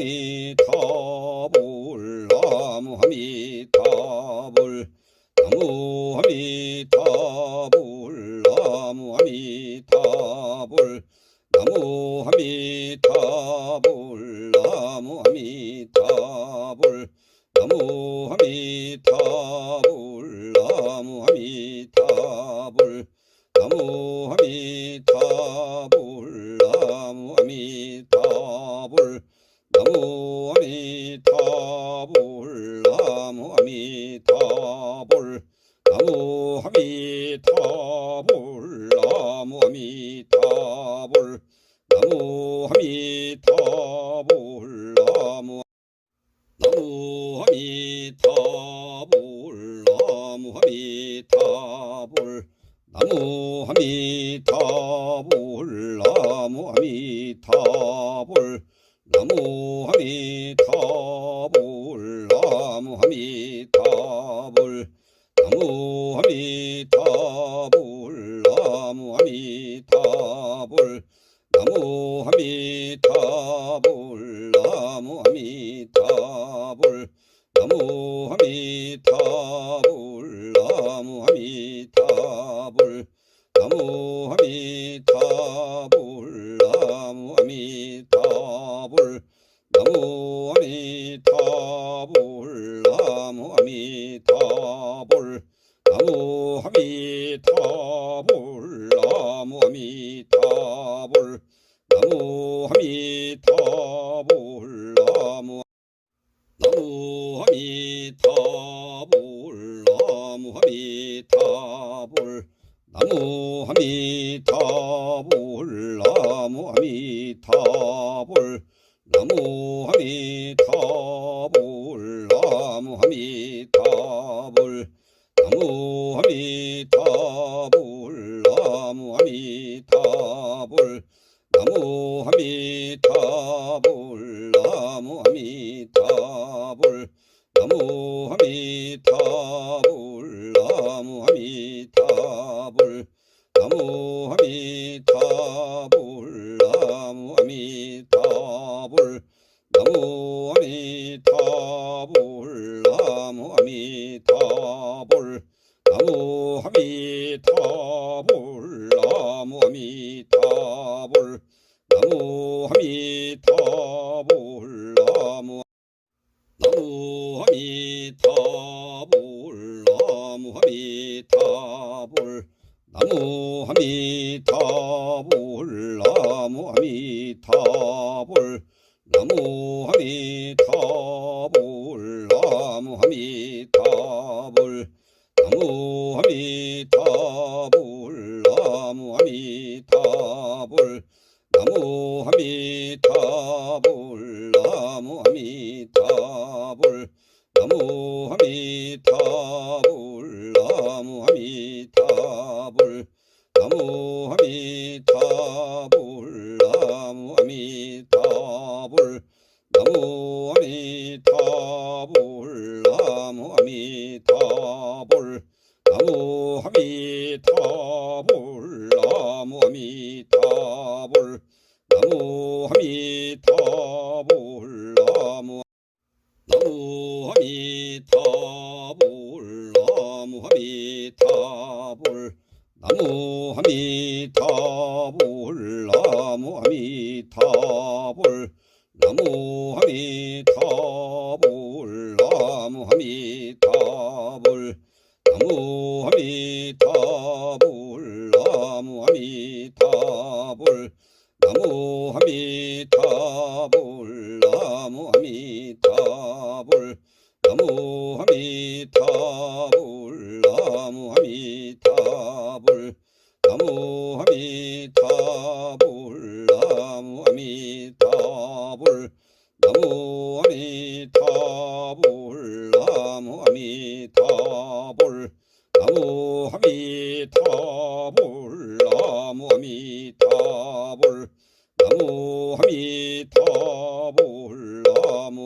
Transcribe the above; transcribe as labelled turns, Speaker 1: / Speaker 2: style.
Speaker 1: 아미타불 나무 아미타불 나무 아미타불 나무 아미타불 나무 아미타불 나무 아미타불 나무 아미타불 나무 아미타불 나무 아미타불 나무 아미타불 나무 아미타불 나무 아미타불 나무 아미타불 나무 아미타불 나무 아미타불 나무 나무 아미타불 나무 아미타불 나무 아미타불 나무 아미타불 나무 아미타불 나무 아미타불 나무 아미타불 나무 아미타불 나무 아미타불 나무 아미타불 나무 아미타불 나무 아미타불 나무 아미타불 나무 아미타불 나무 아미타불 나무 아미타불 나무 아미타불 나무 아미타불 나무 아미타불 나무 나무 아미타불 나무 아미타불 나무 아미타불 나무 아미타불 나무 아미타불 나무 아미타불 나무 아미타불 나무 아미타불 나무 아미타불 나무 아미타불 나무 아미타불 나무 아미타불 나무 아미타불 나무 아미타불 나무 아미타불 나무 아미타불 나무 아미타불 나무 아미타불 나무 아미타불 나무 나무 아미타불 나무 아미타불 나무 아미타불 나무 아미타불 나무 아미타불 나무 아미타불 나무 아미타불 나무 아미타불 나무 아미타불 나무 아미타불 나무 아미타불 나무 아미타불 나무 아미타불 나무 아미타불 나무 아미타불 나무 아미타불 나무 아미타불 나무 아미타불 나무 아미타불 나무 나무 아미타불 나무 아미타불 나무 아미타불 나무 아미타불 나무 아미타불 나무 아미타불 나무 아미타불 나무 아미타불 나무 아미타불 나무 아미타불 나무 아미타불 나무 아미타불 나무 아미타불